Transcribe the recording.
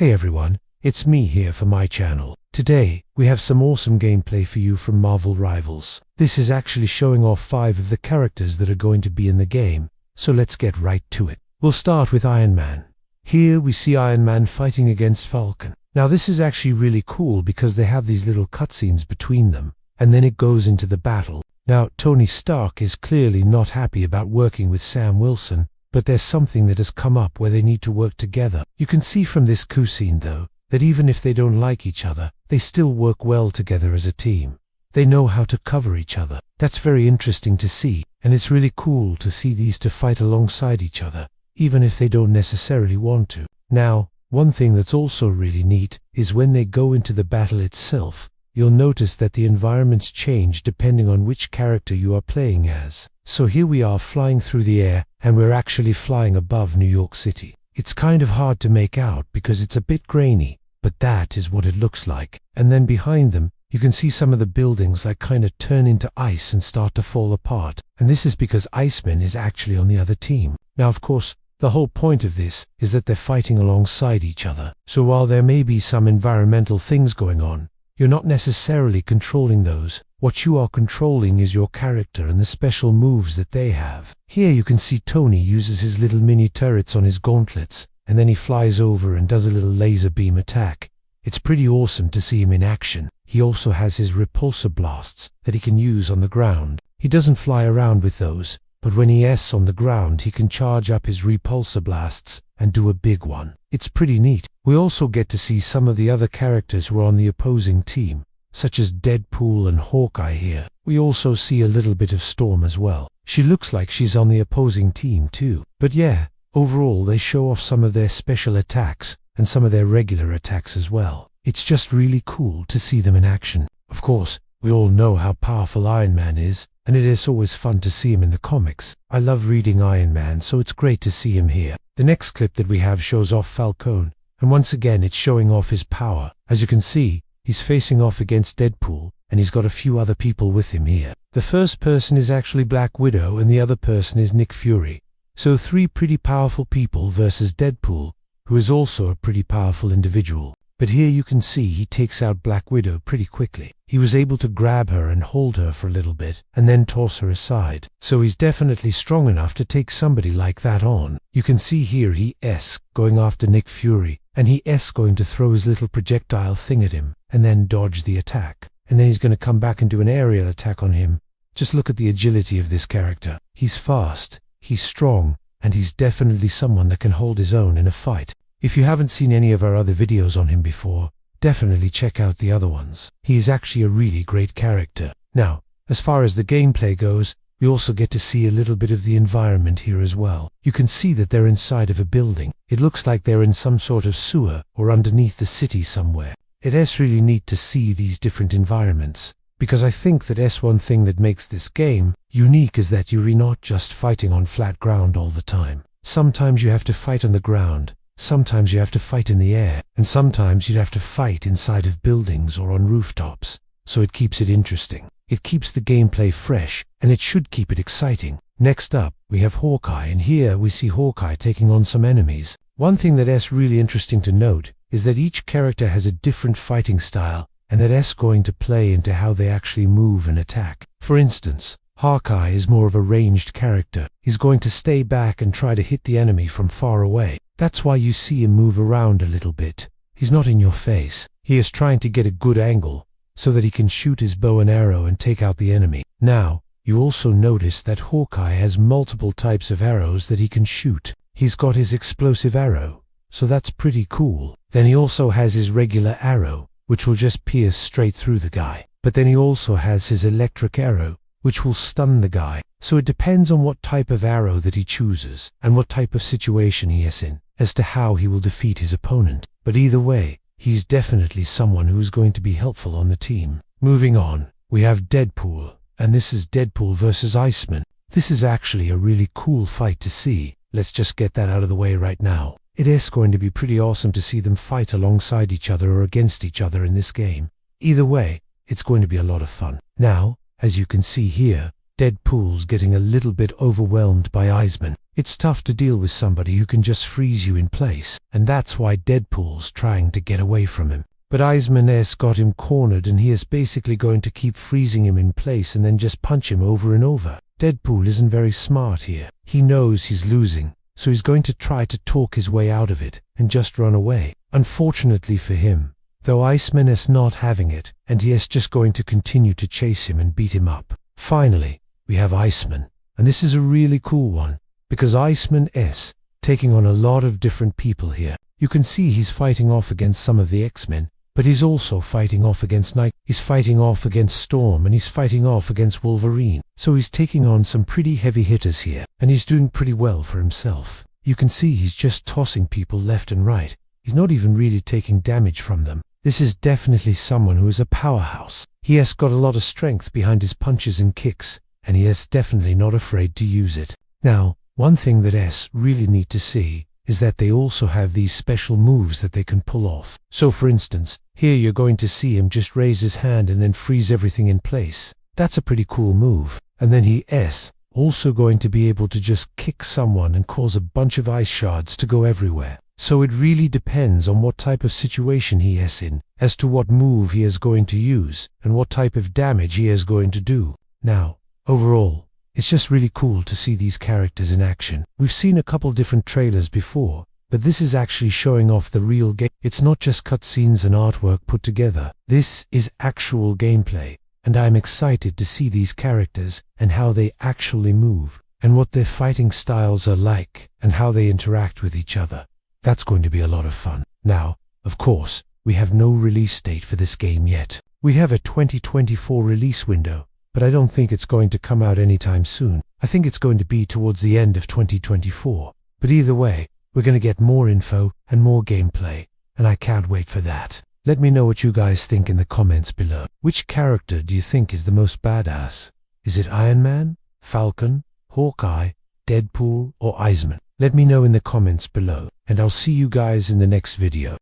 Hey everyone, it's me here for my channel. Today, we have some awesome gameplay for you from Marvel Rivals. This is actually showing off 5 of the characters that are going to be in the game, so let's get right to it. We'll start with Iron Man. Here we see Iron Man fighting against Falcon. Now this is actually really cool because they have these little cutscenes between them, and then it goes into the battle. Now Tony Stark is clearly not happy about working with Sam Wilson, but there's something that has come up where they need to work together. You can see from this coup scene though, that even if they don't like each other, they still work well together as a team. They know how to cover each other. That's very interesting to see, and it's really cool to see these two fight alongside each other, even if they don't necessarily want to. Now, one thing that's also really neat is when they go into the battle itself, you'll notice that the environments change depending on which character you are playing as. So here we are flying through the air, and we're actually flying above New York City. It's kind of hard to make out because it's a bit grainy, but that is what it looks like. And then behind them, you can see some of the buildings like kind of turn into ice and start to fall apart. And this is because Iceman is actually on the other team. Now of course, the whole point of this is that they're fighting alongside each other. So while there may be some environmental things going on, you're not necessarily controlling those. What you are controlling is your character and the special moves that they have. Here you can see Tony uses his little mini turrets on his gauntlets, and then he flies over and does a little laser beam attack. It's pretty awesome to see him in action. He also has his repulsor blasts that he can use on the ground. He doesn't fly around with those, but when he is on the ground he can charge up his repulsor blasts and do a big one. It's pretty neat. We also get to see some of the other characters who are on the opposing team, such as Deadpool and Hawkeye here. We also see a little bit of Storm as well. She looks like she's on the opposing team too. But yeah, overall they show off some of their special attacks and some of their regular attacks as well. It's just really cool to see them in action. Of course, we all know how powerful Iron Man is, and it is always fun to see him in the comics. I love reading Iron Man, so it's great to see him here. The next clip that we have shows off Falcon, and once again it's showing off his power. As you can see, he's facing off against Deadpool, and he's got a few other people with him here. The first person is actually Black Widow, and the other person is Nick Fury. So 3 pretty powerful people versus Deadpool, who is also a pretty powerful individual. But here you can see he takes out Black Widow pretty quickly. He was able to grab her and hold her for a little bit, and then toss her aside. So he's definitely strong enough to take somebody like that on. You can see here he is going after Nick Fury, and he is going to throw his little projectile thing at him, and then dodge the attack. And then he's going to come back and do an aerial attack on him. Just look at the agility of this character. He's fast, he's strong, and he's definitely someone that can hold his own in a fight. If you haven't seen any of our other videos on him before, definitely check out the other ones. He is actually a really great character. Now, as far as the gameplay goes, we also get to see a little bit of the environment here as well. You can see that they're inside of a building. It looks like they're in some sort of sewer or underneath the city somewhere. It is really neat to see these different environments, because I think that one thing that makes this game unique is that you're not just fighting on flat ground all the time. Sometimes you have to fight on the ground. Sometimes you have to fight in the air, and sometimes you'd have to fight inside of buildings or on rooftops. So it keeps it interesting. It keeps the gameplay fresh, and it should keep it exciting. Next up, we have Hawkeye, and here we see Hawkeye taking on some enemies. One thing that is really interesting to note is that each character has a different fighting style, and that is going to play into how they actually move and attack. For instance, Hawkeye is more of a ranged character. He's going to stay back and try to hit the enemy from far away. That's why you see him move around a little bit. He's not in your face. He is trying to get a good angle so that he can shoot his bow and arrow and take out the enemy. Now, you also notice that Hawkeye has multiple types of arrows that he can shoot. He's got his explosive arrow, so that's pretty cool. Then he also has his regular arrow, which will just pierce straight through the guy. But then he also has his electric arrow, which will stun the guy. So it depends on what type of arrow that he chooses and what type of situation he is in as to how he will defeat his opponent. But either way, he's definitely someone who is going to be helpful on the team. Moving on, we have Deadpool, and this is Deadpool versus Iceman. This is actually a really cool fight to see. Let's just get that out of the way right now. It is going to be pretty awesome to see them fight alongside each other or against each other in this game. Either way, it's going to be a lot of fun. Now, as you can see here, Deadpool's getting a little bit overwhelmed by Iceman. It's tough to deal with somebody who can just freeze you in place, and that's why Deadpool's trying to get away from him. But Iceman got him cornered, and he is basically going to keep freezing him in place and then just punch him over and over. Deadpool isn't very smart here. He knows he's losing, so he's going to try to talk his way out of it and just run away. Unfortunately for him, though, Iceman is not having it, and he is just going to continue to chase him and beat him up. Finally, we have Iceman, and this is a really cool one, because Iceman is taking on a lot of different people here. You can see he's fighting off against some of the X-Men, but he's also fighting off against Night, he's fighting off against Storm, and he's fighting off against Wolverine. So he's taking on some pretty heavy hitters here, and he's doing pretty well for himself. You can see he's just tossing people left and right. He's not even really taking damage from them. This is definitely someone who is a powerhouse. He has got a lot of strength behind his punches and kicks, and he is definitely not afraid to use it. Now, one thing that is really neat to see is that they also have these special moves that they can pull off. So for instance, here you're going to see him just raise his hand and then freeze everything in place. That's a pretty cool move. And then he is also going to be able to just kick someone and cause a bunch of ice shards to go everywhere. So it really depends on what type of situation he is in as to what move he is going to use and what type of damage he is going to do. Now, overall, it's just really cool to see these characters in action. We've seen a couple different trailers before, but this is actually showing off the real game. It's not just cutscenes and artwork put together. This is actual gameplay, and I'm excited to see these characters and how they actually move, and what their fighting styles are like, and how they interact with each other. That's going to be a lot of fun. Now, of course, we have no release date for this game yet. We have a 2024 release window, but I don't think it's going to come out anytime soon. I think it's going to be towards the end of 2024. But either way, we're going to get more info and more gameplay, and I can't wait for that. Let me know what you guys think in the comments below. Which character do you think is the most badass? Is it Iron Man, Falcon, Hawkeye, Deadpool, or Iceman? Let me know in the comments below, and I'll see you guys in the next video.